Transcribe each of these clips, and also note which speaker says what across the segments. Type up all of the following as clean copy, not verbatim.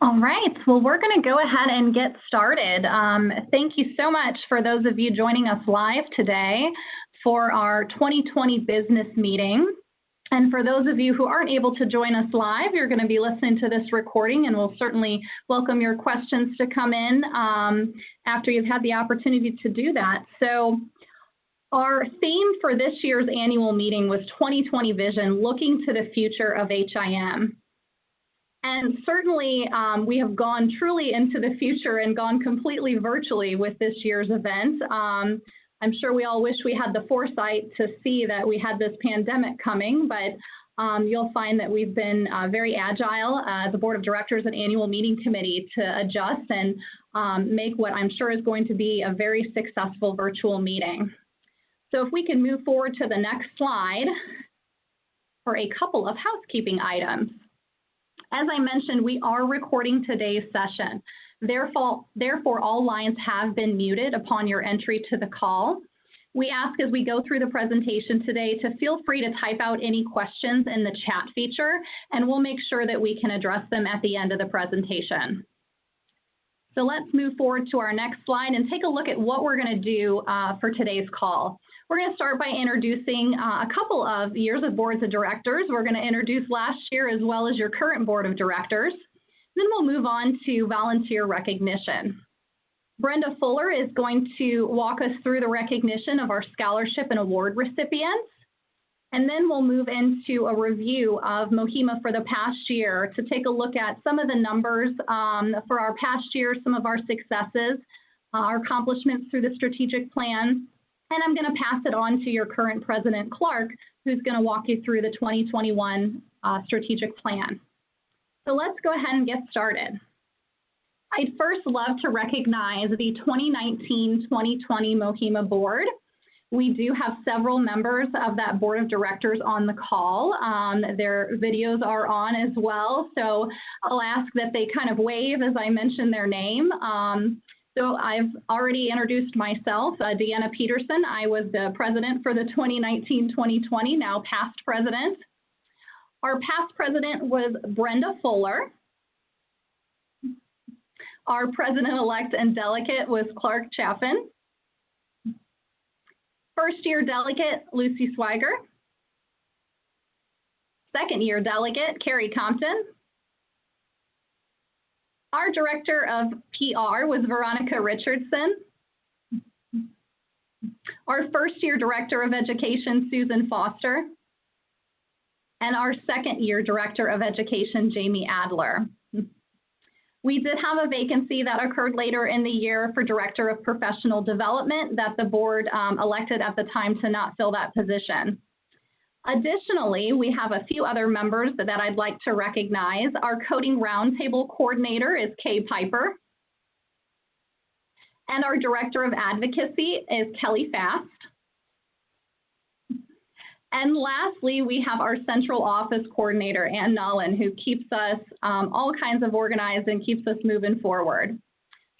Speaker 1: All right, well, we're going to go ahead and get started. Thank you so much for those of you joining us live today for our 2020 business meeting. And for those of you who aren't able to join us live, you're going to be listening to this recording, and we'll certainly welcome your questions to come in after you've had the opportunity to do that. So our theme for this year's annual meeting was 2020 Vision, looking to the future of HIM. And certainly we have gone truly into the future and gone completely virtually with this year's event. I'm sure we all wish we had the foresight to see that we had this pandemic coming, but you'll find that we've been very agile as a board of directors and annual meeting committee to adjust and make what I'm sure is going to be a very successful virtual meeting. So if we can move forward to the next slide for a couple of housekeeping items. As I mentioned, we are recording today's session. Therefore, all lines have been muted upon your entry to the call. We ask as we go through the presentation today to feel free to type out any questions in the chat feature, and we'll make sure that we can address them at the end of the presentation. So let's move forward to our next slide and take a look at what we're going to do for today's call. We're going to start by introducing a couple of years of boards of directors. We're going to introduce last year as well as your current board of directors. Then we'll move on to volunteer recognition. Brenda Fuller is going to walk us through the recognition of our scholarship and award recipients. And then we'll move into a review of MoHIMA for the past year to take a look at some of the numbers for our past year, some of our successes, our accomplishments through the strategic plan. And I'm going to pass it on to your current president, Clark, who's going to walk you through the 2021 strategic plan. So let's go ahead and get started. I'd first love to recognize the 2019-2020 MoHIMA board. We do have several members of that board of directors on the call. Their videos are on as well, so I'll ask that they kind of wave as I mention their name. So I've already introduced myself, Deanna Peterson. I was the president for the 2019-2020, now past president. Our past president was Brenda Fuller. Our president-elect and delegate was Clark Chaffin. First-year delegate, Lucy Swiger. Second-year delegate, Carrie Compton. Our director of PR was Veronica Richardson. Our first-year director of education, Susan Foster. And our second-year director of education, Jamie Adler. We did have a vacancy that occurred later in the year for Director of Professional Development that the board elected at the time to not fill that position. Additionally, we have a few other members that I'd like to recognize. Our Coding Roundtable Coordinator is Kay Piper. And our Director of Advocacy is Kelly Fast. And lastly, we have our central office coordinator, Ann Nolan, who keeps us all kinds of organized and keeps us moving forward.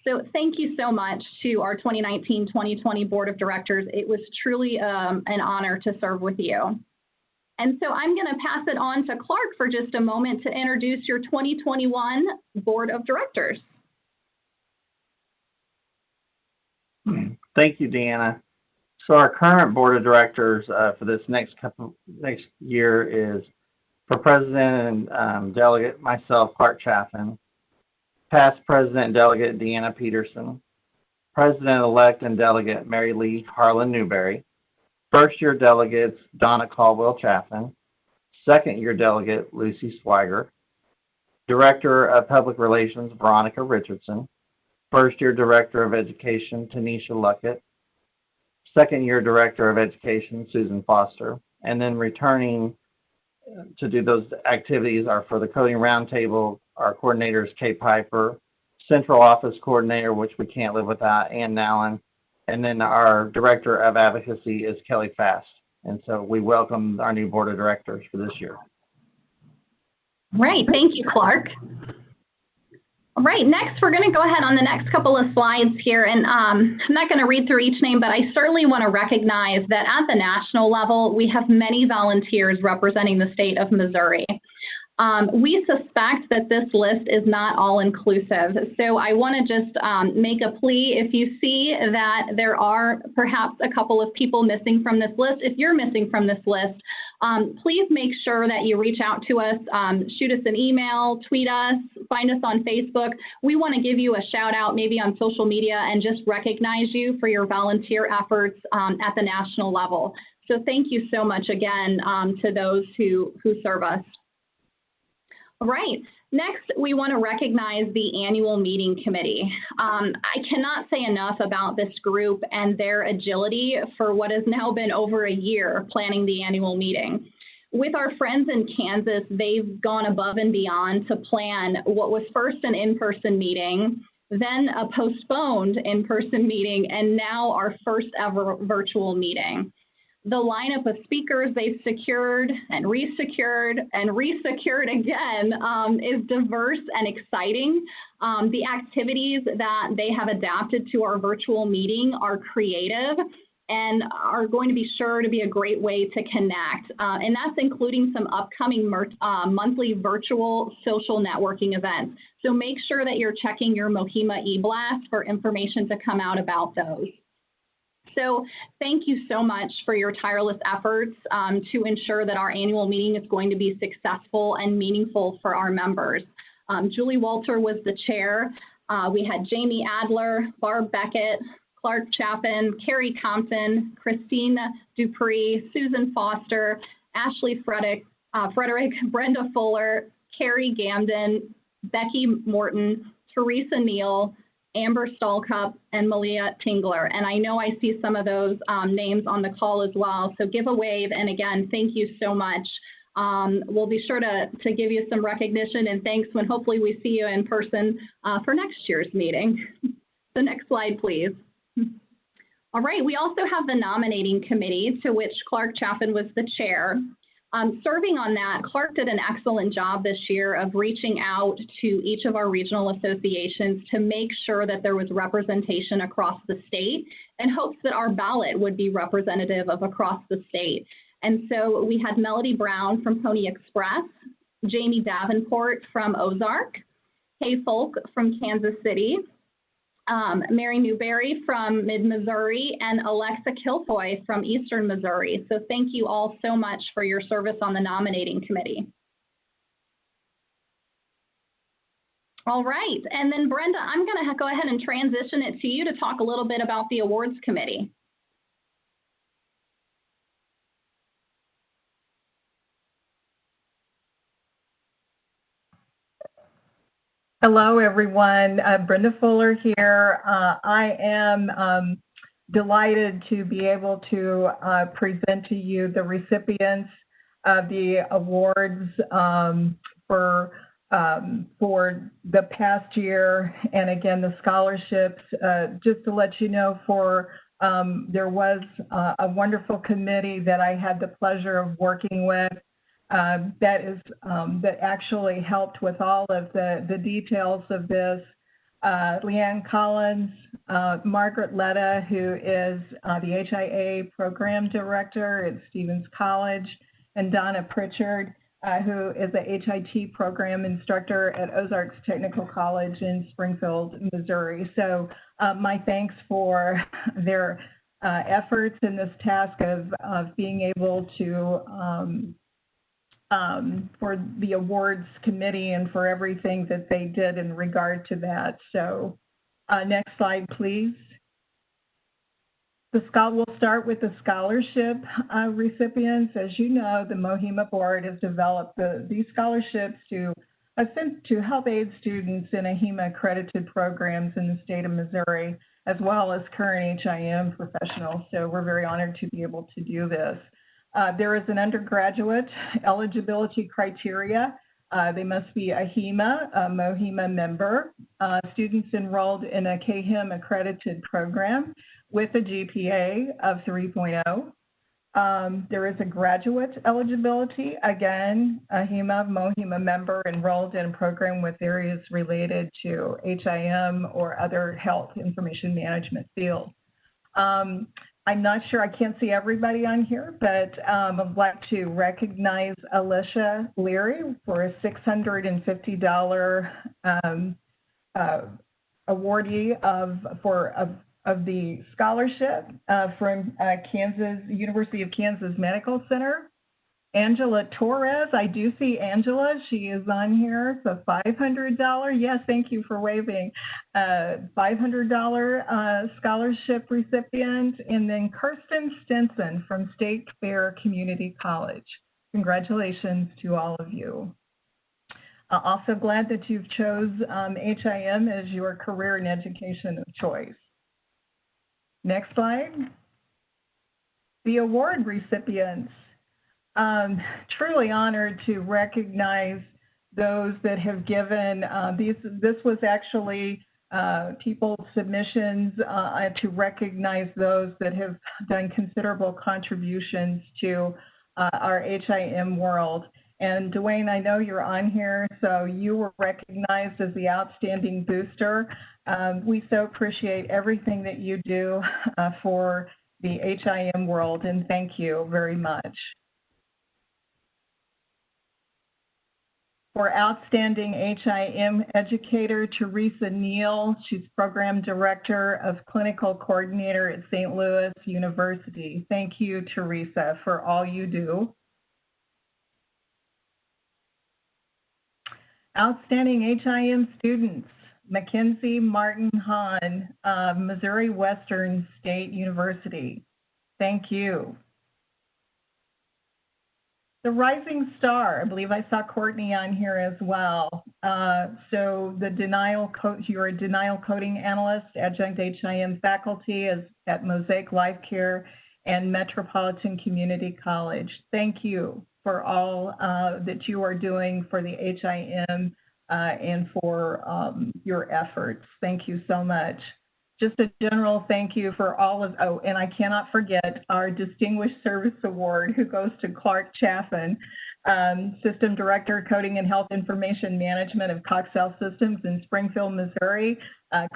Speaker 1: So thank you so much to our 2019-2020 Board of Directors. It was truly an honor to serve with you. And so I'm going to pass it on to Clark for just a moment to introduce your 2021 Board of Directors.
Speaker 2: Thank you, Deanna. So our current board of directors for this next year is for president and delegate myself, Clark Chaffin, past president and delegate Deanna Peterson, president-elect and delegate Mary Lee Harlan Newberry, first-year delegates Donna Caldwell Chaffin, second-year delegate Lucy Swiger, director of public relations Veronica Richardson, first-year director of education Tanisha Luckett, second-year director of education Susan Foster, and then returning to do those activities are for the Coding Roundtable, our coordinators Kay Piper, central office coordinator, which we can't live without, Ann Nolan, and then our director of advocacy is Kelly Fast. And so we welcome our new board of directors for this year.
Speaker 1: Great, thank you, Clark. All right, next we're going to go ahead on the next couple of slides here, and I'm not going to read through each name, but I certainly want to recognize that at the national level, we have many volunteers representing the state of Missouri. We suspect that this list is not all-inclusive. So I want to just make a plea. If you see that there are perhaps a couple of people missing from this list, if you're missing from this list, please make sure that you reach out to us, shoot us an email, tweet us, find us on Facebook. We want to give you a shout out maybe on social media and just recognize you for your volunteer efforts at the national level. So thank you so much again to those who serve us. All right, next we want to recognize the annual meeting committee. I cannot say enough about this group and their agility for what has now been over a year planning the annual meeting. With our friends in Kansas, they've gone above and beyond to plan what was first an in-person meeting, then a postponed in-person meeting, and now our first ever virtual meeting. The lineup of speakers they've secured and resecured again is diverse and exciting. The activities that they have adapted to our virtual meeting are creative and are going to be sure to be a great way to connect. And that's including some upcoming monthly virtual social networking events. So make sure that you're checking your MoHIMA e-blast for information to come out about those. So thank you so much for your tireless efforts to ensure that our annual meeting is going to be successful and meaningful for our members. Julie Walter was the chair. We had Jamie Adler, Barb Beckett, Clark Chaffin, Carrie Compton, Christine Dupree, Susan Foster, Ashley Frederick, Brenda Fuller, Carrie Gamden, Becky Morton, Teresa Neal, Amber Stallcup, and Malia Tingler. And I know I see some of those names on the call as well. So give a wave. And again, thank you so much. We'll be sure to give you some recognition and thanks when hopefully we see you in person for next year's meeting. The next slide, please. All right, we also have the nominating committee to which Clark Chaffin was the chair. Serving on that, Clark did an excellent job this year of reaching out to each of our regional associations to make sure that there was representation across the state and hopes that our ballot would be representative of across the state. And so we had Melody Brown from Pony Express, Jamie Davenport from Ozark, Kay Folk from Kansas City, Mary Newberry from Mid-Missouri, and Alexa Kilfoy from Eastern Missouri. So thank you all so much for your service on the nominating committee. All right, and then Brenda, I'm going to go ahead and transition it to you to talk a little bit about the awards committee.
Speaker 3: Hello, everyone. Brenda Fuller here. I am delighted to be able to present to you the recipients of the awards for the past year, and again, the scholarships. Just to let you know, there was a wonderful committee that I had the pleasure of working with. That actually helped with all of the details of this. Leanne Collins, Margaret Letta, who is the HIA program director at Stevens College, and Donna Pritchard, who is the HIT program instructor at Ozarks Technical College in Springfield, Missouri. So my thanks for their efforts in this task of being able to for the awards committee and for everything that they did in regard to that. So next slide, please. We'll start with the scholarship recipients. As you know, the MoHIMA board has developed these scholarships to help aid students in AHIMA accredited programs in the state of Missouri, as well as current HIM professionals. So we're very honored to be able to do this. There is an undergraduate eligibility criteria. They must be a HIMA, a MoHIMA member, students enrolled in a KHIM accredited program with a GPA of 3.0. There is a graduate eligibility, again, a HIMA, MoHIMA member enrolled in a program with areas related to HIM or other health information management fields. I'm not sure, I can't see everybody on here, but I'd like to recognize Alicia Leary for a $650 awardee of the scholarship from University of Kansas Medical Center. Angela Torres, I do see Angela, she is on here, so $500, yes, thank you for waving, $500 scholarship recipient, and then Kirsten Stinson from State Fair Community College. Congratulations to all of you. Also glad that you've chose HIM as your career in education of choice. Next slide. The award recipients. Truly honored to recognize those that have given, this was actually people's submissions to recognize those that have done considerable contributions to our HIM world. And Dwayne, I know you're on here, so you were recognized as the outstanding booster. We so appreciate everything that you do for the HIM world, and thank you very much. For Outstanding HIM Educator, Teresa Neal. She's Program Director of Clinical Coordinator at St. Louis University. Thank you, Teresa, for all you do. Outstanding HIM Students. Mackenzie Martin Hahn, Missouri Western State University. Thank you. The Rising Star, I believe I saw Courtney on here as well. So you're a denial coding analyst, adjunct HIM faculty at Mosaic Life Care and Metropolitan Community College. Thank you for all that you are doing for the HIM and for your efforts. Thank you so much. Just a general thank you for all of, oh, and I cannot forget our Distinguished Service Award, who goes to Clark Chaffin, System Director, Coding and Health Information Management of Coxell Systems in Springfield, Missouri.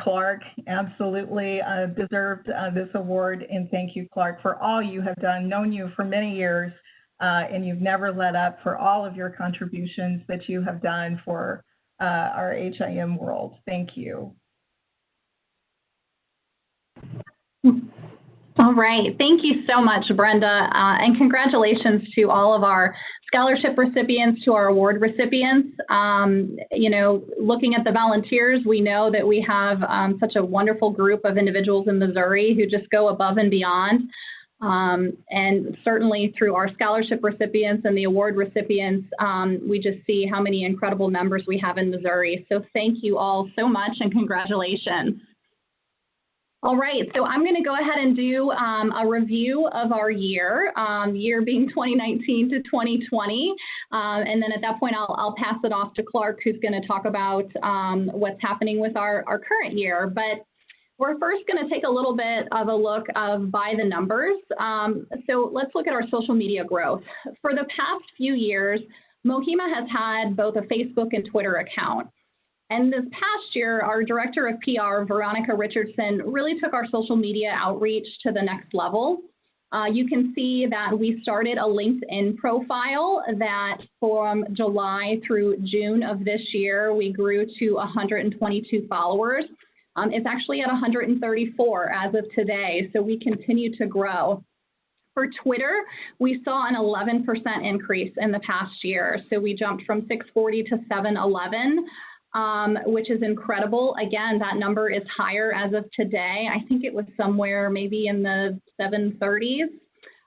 Speaker 3: Clark absolutely deserved this award, and thank you, Clark, for all you have done. Known you for many years, and you've never let up for all of your contributions that you have done for our HIM world. Thank you.
Speaker 1: All right, thank you so much, Brenda, and congratulations to all of our scholarship recipients, to our award recipients. You know, looking at the volunteers, we know that we have such a wonderful group of individuals in Missouri who just go above and beyond. And certainly through our scholarship recipients and the award recipients, we just see how many incredible members we have in Missouri. So thank you all so much and congratulations. All right, so I'm going to go ahead and do a review of our year, year being 2019 to 2020, and then at that point I'll pass it off to Clark, who's going to talk about what's happening with our current year. But we're first going to take a little bit of a look by the numbers. So let's look at our social media growth. For the past few years, MoHIMA has had both a Facebook and Twitter account. And this past year, our Director of PR, Veronica Richardson, really took our social media outreach to the next level. You can see that we started a LinkedIn profile that from July through June of this year, we grew to 122 followers. It's actually at 134 as of today, so we continue to grow. For Twitter, we saw an 11% increase in the past year. So we jumped from 640 to 711. Which is incredible. Again, that number is higher as of today. I think it was somewhere maybe in the 730s.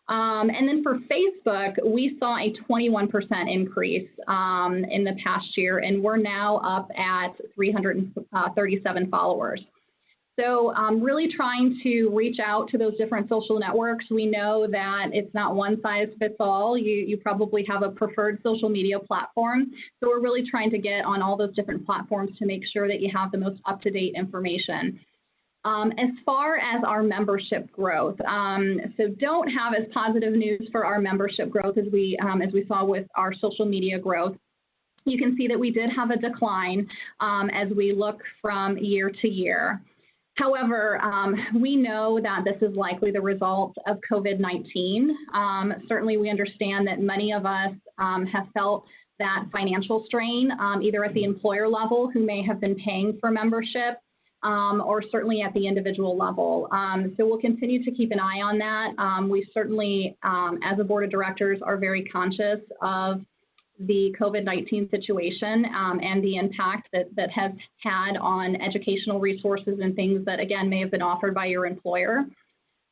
Speaker 1: And then for Facebook, we saw a 21% increase in the past year, and we're now up at 337 followers. So really trying to reach out to those different social networks. We know that it's not one size fits all. You probably have a preferred social media platform. So we're really trying to get on all those different platforms to make sure that you have the most up-to-date information. As far as our membership growth, so don't have as positive news for our membership growth as we saw with our social media growth. You can see that we did have a decline as we look from year to year. However, we know that this is likely the result of COVID-19. Certainly, we understand that many of us have felt that financial strain, either at the employer level, who may have been paying for membership, or certainly at the individual level. So we'll continue to keep an eye on that. We certainly, as a board of directors, are very conscious of the COVID-19 situation and the impact that has had on educational resources and things that, again, may have been offered by your employer.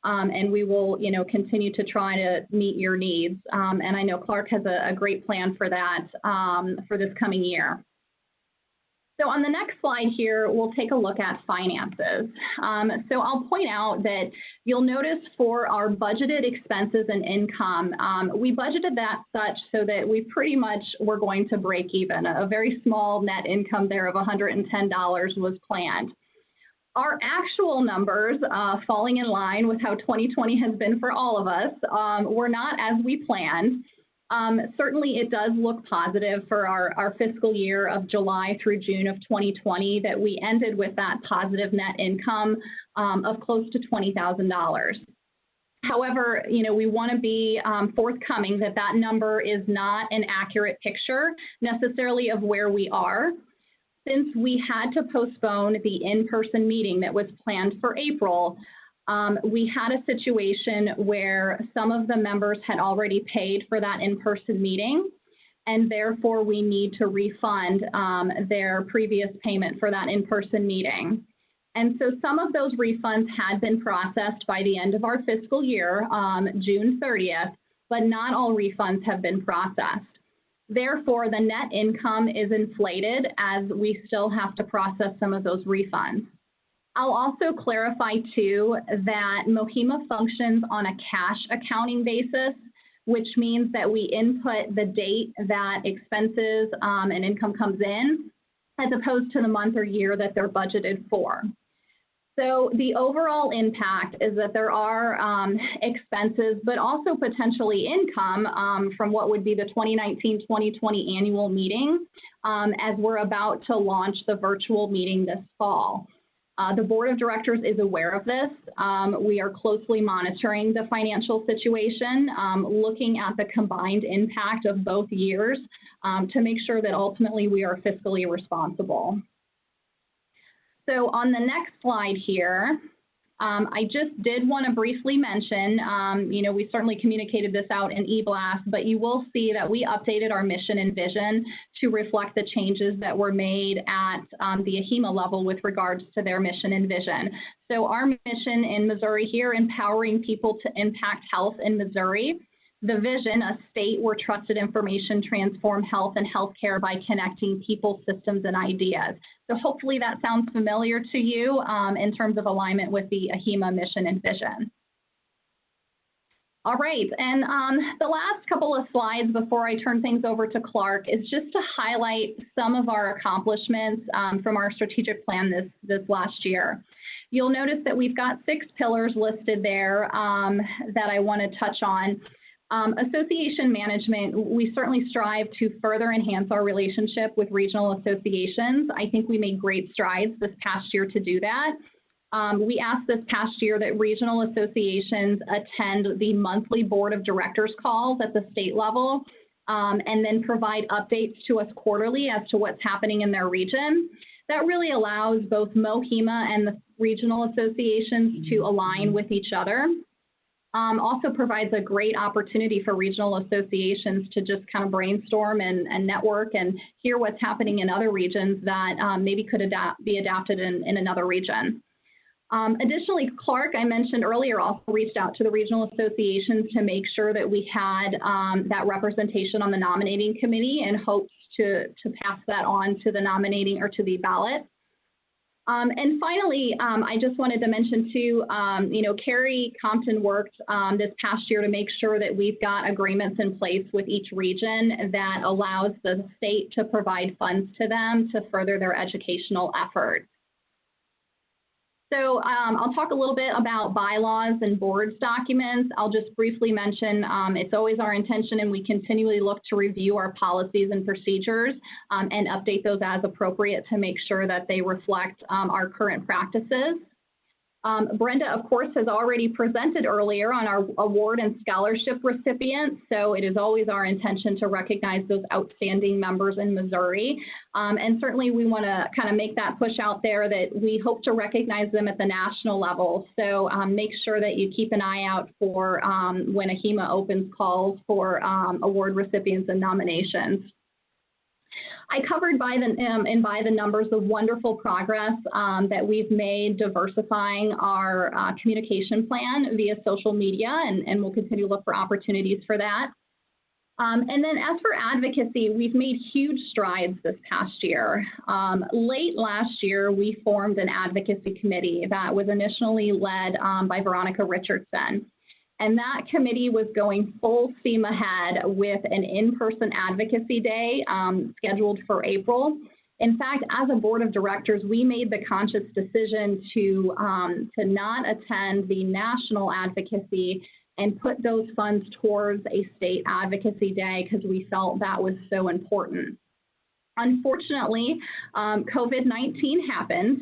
Speaker 1: And we will, continue to try to meet your needs. And I know Clark has a great plan for that for this coming year. So on the next slide here, we'll take a look at finances. So I'll point out that you'll notice for our budgeted expenses and income, we budgeted that such so that we pretty much were going to break even. A very small net income there of $110 was planned. Our actual numbers, falling in line with how 2020 has been for all of us, were not as we planned. Certainly, it does look positive for our fiscal year of July through June of 2020 that we ended with that positive net income of close to $20,000. However, we want to be forthcoming that that number is not an accurate picture necessarily of where we are. Since we had to postpone the in-person meeting that was planned for April, we had a situation where some of the members had already paid for that in-person meeting, and therefore we need to refund their previous payment for that in-person meeting. And so some of those refunds had been processed by the end of our fiscal year, June 30th, but not all refunds have been processed. Therefore, the net income is inflated as we still have to process some of those refunds. I'll also clarify, too, that MoHIMA functions on a cash accounting basis, which means that we input the date that expenses and income comes in, as opposed to the month or year that they're budgeted for. So the overall impact is that there are expenses, but also potentially income from what would be the 2019-2020 annual meeting, as we're about to launch the virtual meeting this fall. The board of directors is aware of this. We are closely monitoring the financial situation, looking at the combined impact of both years to make sure that ultimately we are fiscally responsible. So on the next slide here, I just did want to briefly mention, we certainly communicated this out in eBlast, but you will see that we updated our mission and vision to reflect the changes that were made at the AHIMA level with regards to their mission and vision. So our mission in Missouri here, empowering people to impact health in Missouri. The vision, a state where trusted information transform health and healthcare by connecting people, systems, and ideas. So hopefully that sounds familiar to you in terms of alignment with the AHIMA mission and vision. All right, and the last couple of slides before I turn things over to Clark is just to highlight some of our accomplishments from our strategic plan this last year. You'll notice that we've got 6 pillars listed there that I want to touch on. Association management, we certainly strive to further enhance our relationship with regional associations. I think we made great strides this past year to do that. We asked this past year that regional associations attend the monthly board of directors calls at the state level and then provide updates to us quarterly as to what's happening in their region. That really allows both MoHIMA and the regional associations to align with each other. Also provides a great opportunity for regional associations to just kind of brainstorm and network and hear what's happening in other regions that maybe could be adapted in another region. Additionally, Clark, I mentioned earlier, also reached out to the regional associations to make sure that we had that representation on the nominating committee and hopes to pass that on to the nominating or to the ballot. And finally, I just wanted to mention too, Carrie Compton worked this past year to make sure that we've got agreements in place with each region that allows the state to provide funds to them to further their educational efforts. So I'll talk a little bit about bylaws and boards documents. I'll just briefly mention it's always our intention, and we continually look to review our policies and procedures and update those as appropriate to make sure that they reflect our current practices. Brenda, of course, has already presented earlier on our award and scholarship recipients, so it is always our intention to recognize those outstanding members in Missouri. And certainly we want to kind of make that push out there that we hope to recognize them at the national level. So make sure that you keep an eye out for when AHIMA opens calls for award recipients and nominations. I covered by the numbers the wonderful progress that we've made diversifying our communication plan via social media, and we'll continue to look for opportunities for that. And then as for advocacy, we've made huge strides this past year. Late last year, we formed an advocacy committee that was initially led by Veronica Richardson. And that committee was going full steam ahead with an in-person advocacy day scheduled for April. In fact, as a board of directors, we made the conscious decision to not attend the national advocacy and put those funds towards a state advocacy day because we felt that was so important. Unfortunately, COVID-19 happened,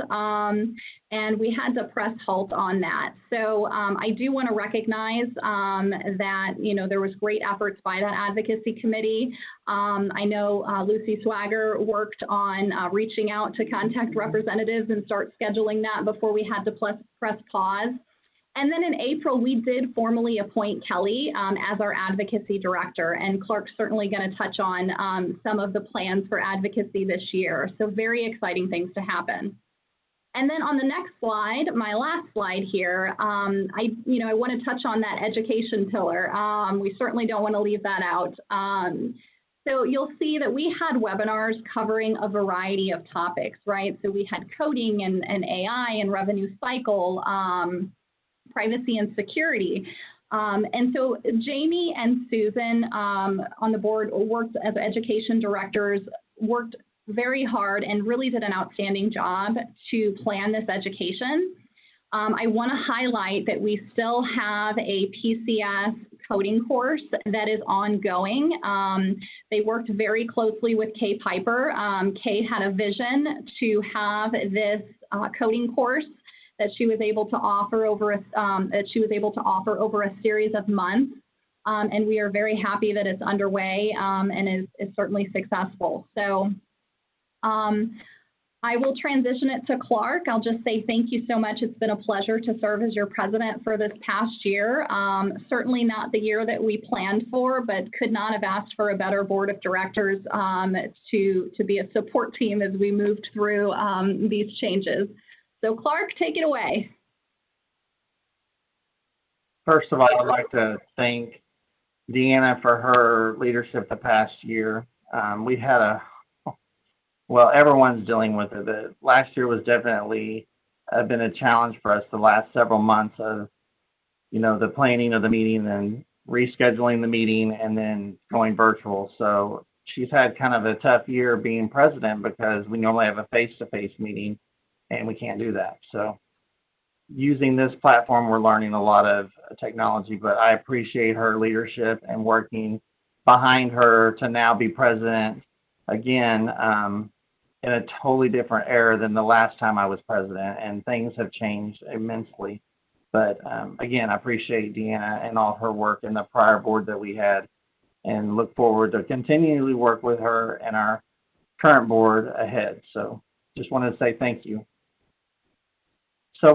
Speaker 1: and we had to press halt on that. So I do want to recognize that, there was great efforts by that advocacy committee. I know Lucy Swagger worked on reaching out to contact representatives and start scheduling that before we had to press pause. And then in April, we did formally appoint Kelly as our advocacy director, and Clark's certainly going to touch on some of the plans for advocacy this year. So very exciting things to happen. And then on the next slide, my last slide here, I want to touch on that education pillar. We certainly don't want to leave that out. So you'll see that we had webinars covering a variety of topics, right? So we had coding and AI and revenue cycle, privacy and security. And so Jamie and Susan on the board worked as education directors, worked very hard and really did an outstanding job to plan this education. I want to highlight that we still have a PCS coding course that is ongoing. They worked very closely with Kay Piper. Kay had a vision to have this coding course that she was able to offer over a series of months, and we are very happy that it's underway and is certainly successful. So I will transition it to Clark. I'll just say thank you so much. It's been a pleasure to serve as your president for this past year. Certainly not the year that we planned for, but could not have asked for a better board of directors to be a support team as we moved through these changes. So Clark, take it away.
Speaker 2: First of all, I'd like to thank Deanna for her leadership the past year. We had everyone's dealing with it. But last year was definitely been a challenge for us the last several months of, the planning of the meeting and rescheduling the meeting and then going virtual. So she's had kind of a tough year being president because we normally have a face-to-face meeting and we can't do that. So using this platform, we're learning a lot of technology, but I appreciate her leadership and working behind her to now be president again in a totally different era than the last time I was president, and things have changed immensely. But again, I appreciate Deanna and all her work in the prior board that we had and look forward to continually work with her and our current board ahead. So just wanted to say thank you. So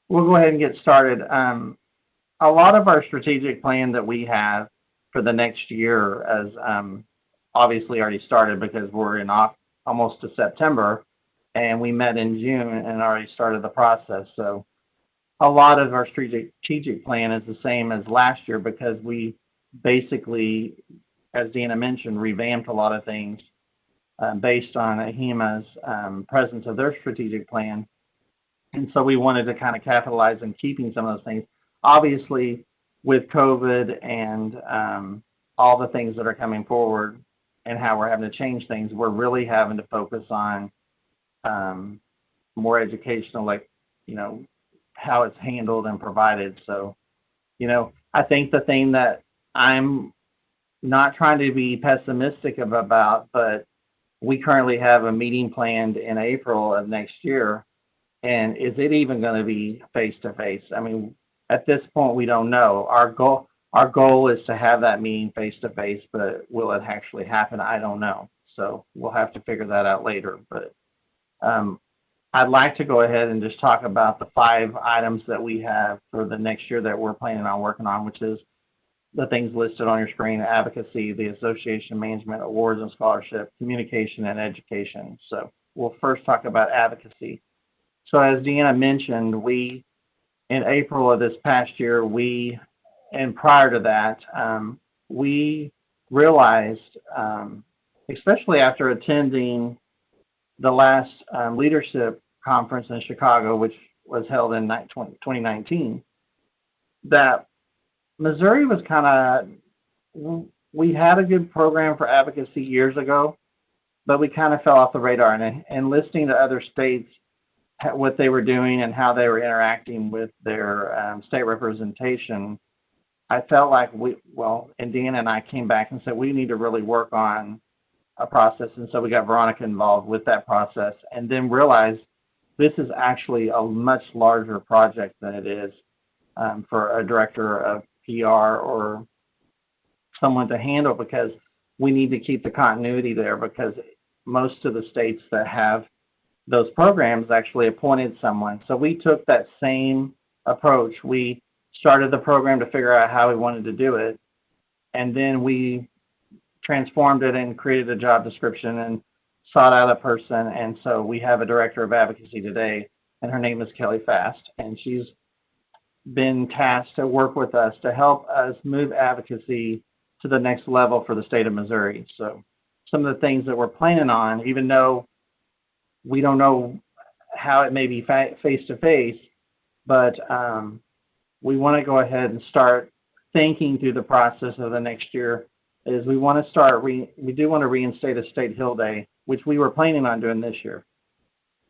Speaker 2: we'll go ahead and get started. A lot of our strategic plan that we have for the next year as obviously already started because we're in almost to September, and we met in June and already started the process. So a lot of our strategic plan is the same as last year because we basically, as Deanna mentioned, revamped a lot of things based on AHIMA's presence of their strategic plan. And so we wanted to kind of capitalize on keeping some of those things. Obviously, with COVID and all the things that are coming forward and how we're having to change things, we're really having to focus on more educational, like, how it's handled and provided. So, I think the thing that I'm not trying to be pessimistic about, but we currently have a meeting planned in April of next year, And is it even going to be face-to-face? I mean, at this point, we don't know. Our goal is to have that meeting face-to-face, but will it actually happen? I don't know. So we'll have to figure that out later. But I'd like to go ahead and just talk about the 5 items that we have for the next year that we're planning on working on, which is the things listed on your screen: advocacy, the association management, awards and scholarship, communication, and education. So we'll first talk about advocacy. So as Deanna mentioned, in April of this past year, and prior to that, we realized, especially after attending the last leadership conference in Chicago, which was held in 2019, that Missouri was we had a good program for advocacy years ago, but we kind of fell off the radar. And listening to other states, what they were doing and how they were interacting with their state representation, I felt like and Deanna and I came back and said, we need to really work on a process. And so we got Veronica involved with that process, and then realized this is actually a much larger project than it is for a director of PR or someone to handle, because we need to keep the continuity there, because most of the states that have those programs actually appointed someone. So we took that same approach. We started the program to figure out how we wanted to do it, and then we transformed it and created a job description and sought out a person. And so we have a director of advocacy today, and her name is Kelly Fast, and she's been tasked to work with us to help us move advocacy to the next level for the state of Missouri. So some of the things that we're planning on, even though we don't know how it may be face-to-face, but we want to go ahead and start thinking through the process of the next year. Is we want to start, we do want to reinstate a State Hill Day, which we were planning on doing this year.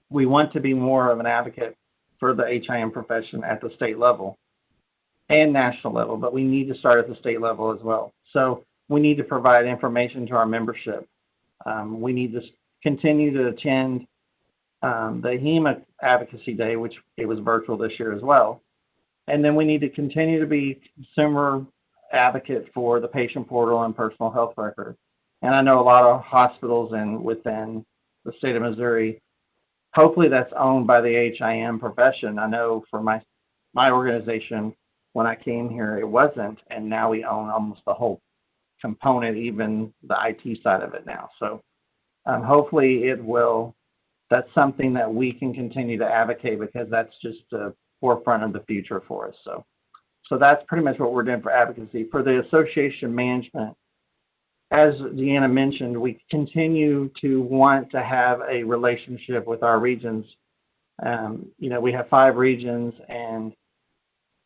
Speaker 2: We want to be more of an advocate for the HIM profession at the state level and national level, but we need to start at the state level as well. So we need to provide information to our membership. We need to continue to attend the HEMA Advocacy Day, which it was virtual this year as well. And then we need to continue to be consumer advocate for the patient portal and personal health record. And I know a lot of hospitals within the state of Missouri, hopefully that's owned by the HIM profession. I know for my organization, when I came here, it wasn't, and now we own almost the whole component, even the IT side of it now. So hopefully that's something that we can continue to advocate, because that's just the forefront of the future for us. So that's pretty much what we're doing for advocacy. For the association management, as Deanna mentioned, we continue to want to have a relationship with our regions. We have 5 regions, and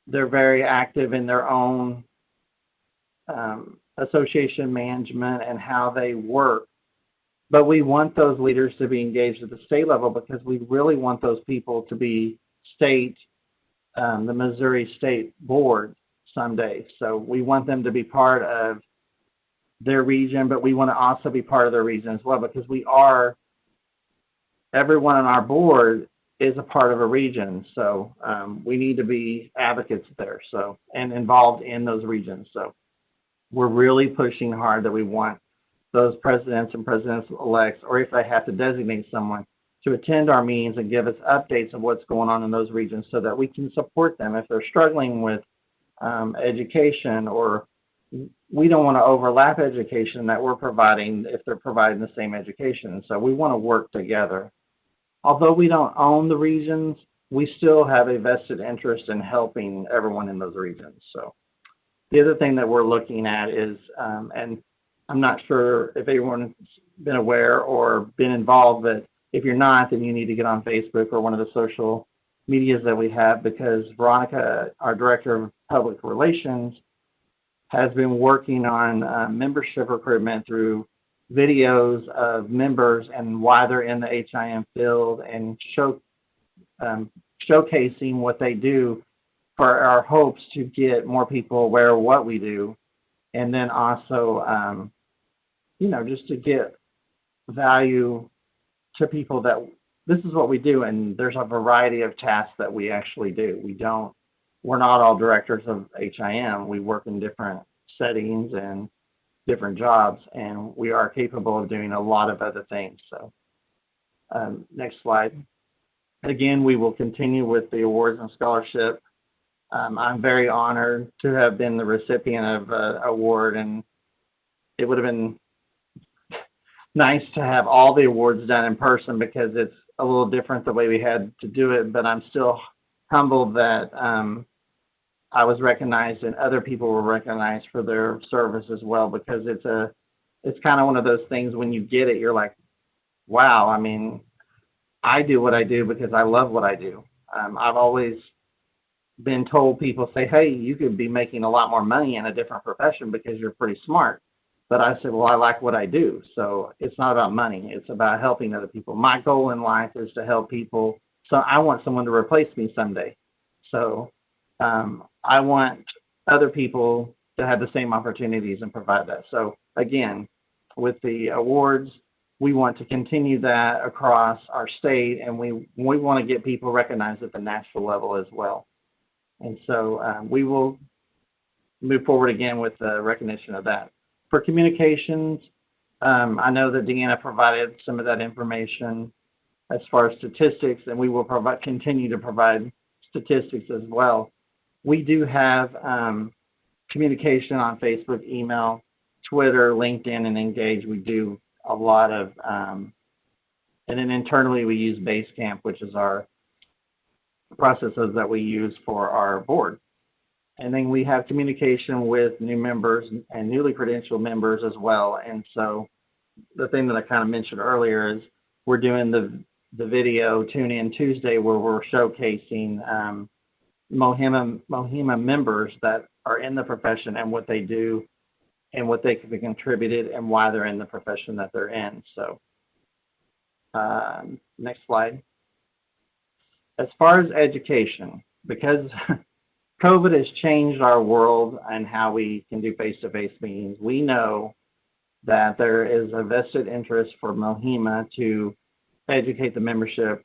Speaker 2: they're very active in their own association management and how they work. But we want those leaders to be engaged at the state level, because we really want those people to be the Missouri State Board someday. So we want them to be part of their region, but we want to also be part of their region as well, because everyone on our board is a part of a region. So we need to be advocates there, and involved in those regions. So we're really pushing hard that we want those presidents and presidents-elects, or if they have to designate someone, to attend our meetings and give us updates of what's going on in those regions, so that we can support them if they're struggling with education, or we don't want to overlap education that we're providing if they're providing the same education. So we want to work together. Although we don't own the regions, we still have a vested interest in helping everyone in those regions. So the other thing that we're looking at is, and I'm not sure if everyone's been aware or been involved, but if you're not, then you need to get on Facebook or one of the social medias that we have, because Veronica, our Director of Public Relations, has been working on membership recruitment through videos of members and why they're in the HIM field, and showcasing what they do for our hopes to get more people aware of what we do. And then also, just to get value to people this is what we do, and there's a variety of tasks that we actually do. We're not all directors of HIM. We work in different settings and different jobs, and we are capable of doing a lot of other things. So next slide. Again, we will continue with the awards and scholarship. I'm very honored to have been the recipient of an award, and it would have been nice to have all the awards done in person because it's a little different the way we had to do it, but I'm still humbled that I was recognized and other people were recognized for their service as well, because it's kind of one of those things when you get it, you're like, wow, I mean, I do what I do because I love what I do. I've always been told, people say, hey, you could be making a lot more money in a different profession because you're pretty smart. But I said, well, I like what I do. So it's not about money. It's about helping other people. My goal in life is to help people. So I want someone to replace me someday. So I want other people to have the same opportunities and provide that. So again, with the awards, we want to continue that across our state, and we want to get people recognized at the national level as well. And so we will move forward again with the recognition of that. For communications, I know that Deanna provided some of that information as far as statistics, and we will continue to provide statistics as well. We do have communication on Facebook, email, Twitter, LinkedIn, and Engage. We do a lot of, and then internally we use Basecamp, which is our processes that we use for our board. And then we have communication with new members and newly credentialed members as well. And so the thing that I kind of mentioned earlier is we're doing the video Tune In Tuesday where we're showcasing MoHIMA members that are in the profession and what they do and what they could be contributed and why they're in the profession that they're in. So next slide. As far as education, because COVID has changed our world and how we can do face-to-face meetings, we know that there is a vested interest for MoHIMA to educate the membership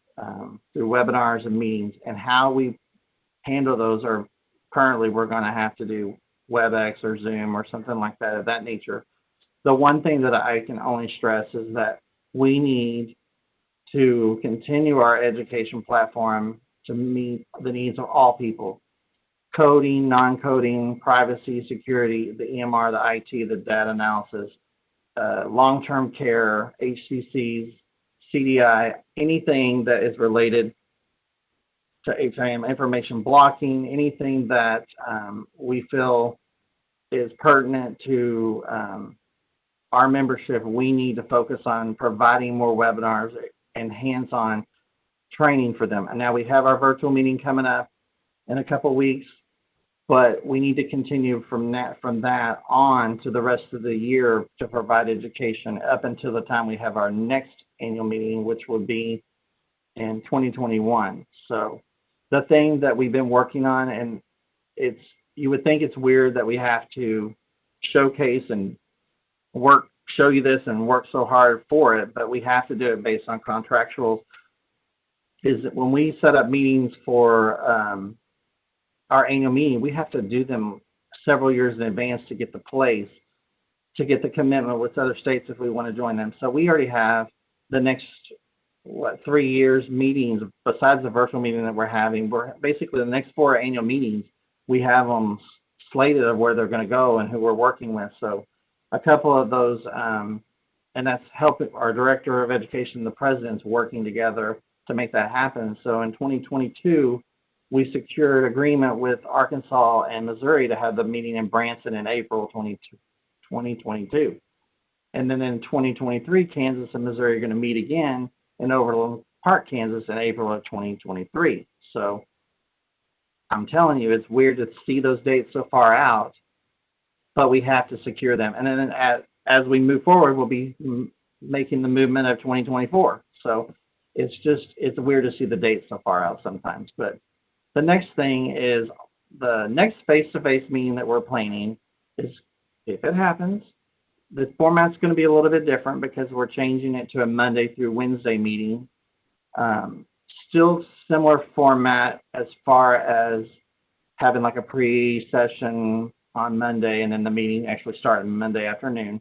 Speaker 2: through webinars and meetings, and how we handle those are currently we're going to have to do WebEx or Zoom or something like that of that nature. The one thing that I can only stress is that we need to continue our education platform to meet the needs of all people. Coding, non-coding, privacy, security, the EMR, the IT, the data analysis, long-term care, HCCs, CDI, anything that is related to HIM, information blocking, anything that we feel is pertinent to our membership, we need to focus on providing more webinars and hands-on training for them. And now we have our virtual meeting coming up in a couple of weeks, but we need to continue from that on to the rest of the year to provide education up until the time we have our next annual meeting, which will be in 2021. So the thing that we've been working on, and you would think it's weird that we have to showcase and show you this and work so hard for it, but we have to do it based on contractuals, is that when we set up meetings for our annual meeting, we have to do them several years in advance to get the place, to get the commitment with other states if we want to join them. So we already have the next 3 years meetings besides the virtual meeting that we're having. We're basically the next 4 annual meetings, we have them slated of where they're going to go and who we're working with. So a couple of those, and that's helping our director of education, the president's working together to make that happen. So in 2022, we secured agreement with Arkansas and Missouri to have the meeting in Branson in April 2022. And then in 2023, Kansas and Missouri are going to meet again in Overland Park, Kansas in April of 2023. So I'm telling you, it's weird to see those dates so far out, but we have to secure them. And then as we move forward, we'll be making the movement of 2024. So it's weird to see the dates so far out sometimes. But the next thing is the next face-to-face meeting that we're planning is, if it happens, the format's going to be a little bit different because we're changing it to a Monday through Wednesday meeting Still similar format as far as having like a pre-session on Monday, and then the meeting actually starting Monday afternoon.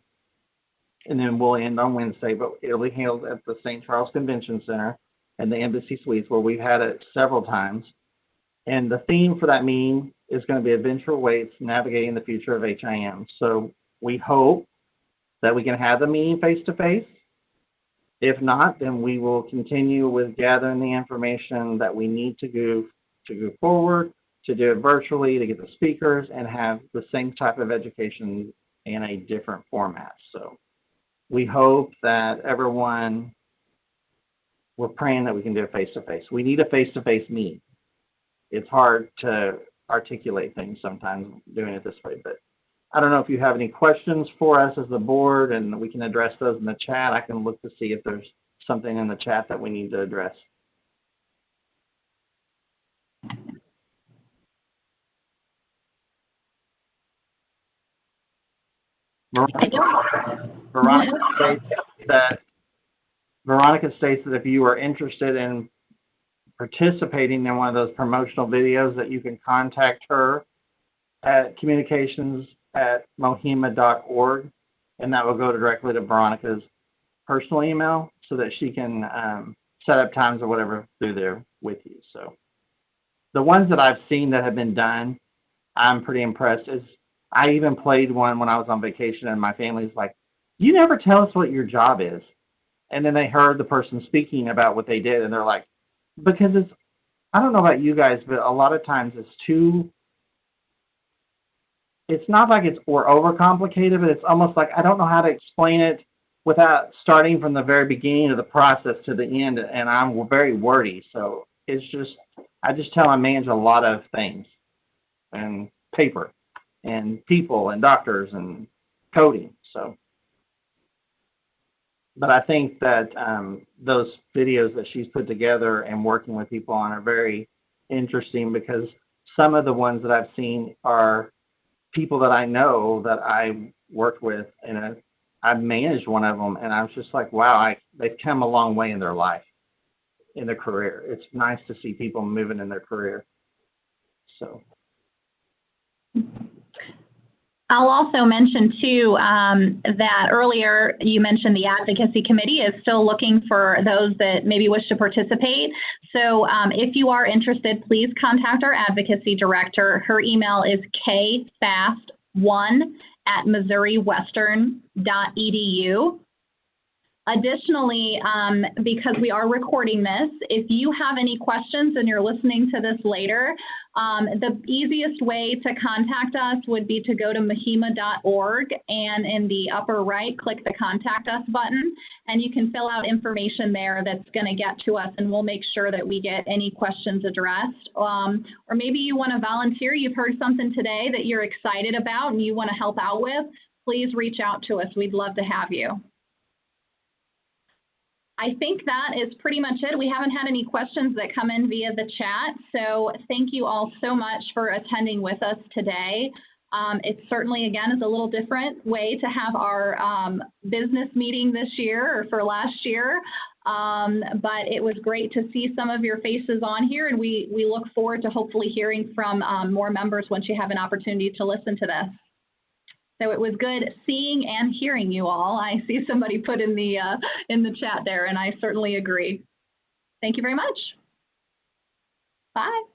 Speaker 2: And then we'll end on Wednesday, but it'll be held at the St. Charles Convention Center and the Embassy Suites, where we've had it several times. And the theme for that meeting is going to be Adventure Waits, Navigating the Future of HIM. So we hope that we can have the meeting face-to-face. If not, then we will continue with gathering the information that we need to go forward, to do it virtually, to get the speakers, and have the same type of education in a different format. So we hope that everyone, we're praying that we can do it face-to-face. We need a face-to-face meeting. It's hard to articulate things sometimes doing it this way, but I don't know if you have any questions for us as the board, and we can address those in the chat. I can look to see if there's something in the chat that we need to address. Veronica states that if you are interested in participating in one of those promotional videos, that you can contact her at communications@mohima.org, and that will go directly to Veronica's personal email so that she can set up times or whatever through there with you. So the ones that I've seen that have been done, I'm pretty impressed. I even played one when I was on vacation, and my family's like, "You never tell us what your job is." And then they heard the person speaking about what they did, and they're like, because I don't know about you guys, but a lot of times it's not like we're overcomplicated, but it's almost like I don't know how to explain it without starting from the very beginning of the process to the end, and I'm very wordy. So I just tell I manage a lot of things, and paper, and people, and doctors, and coding. So, but I think that those videos that she's put together and working with people on are very interesting, because some of the ones that I've seen are people that I know that I worked with, and I've managed one of them, and I was just like, wow, they've come a long way in their life, in their career. It's nice to see people moving in their career. So
Speaker 1: I'll also mention too that earlier you mentioned the advocacy committee is still looking for those that maybe wish to participate. So if you are interested, please contact our advocacy director. Her email is kfast1@missouriwestern.edu. Additionally, because we are recording this, if you have any questions and you're listening to this later, the easiest way to contact us would be to go to mohima.org, and in the upper right, click the Contact Us button, and you can fill out information there that's going to get to us, and we'll make sure that we get any questions addressed. Or maybe you want to volunteer. You've heard something today that you're excited about and you want to help out with. Please reach out to us. We'd love to have you. I think that is pretty much it. We haven't had any questions that come in via the chat, so thank you all so much for attending with us today. It certainly, again, is a little different way to have our business meeting this year, or for last year, but it was great to see some of your faces on here, and we look forward to hopefully hearing from more members once you have an opportunity to listen to this. So it was good seeing and hearing you all. I see somebody put in the chat there, and I certainly agree. Thank you very much. Bye.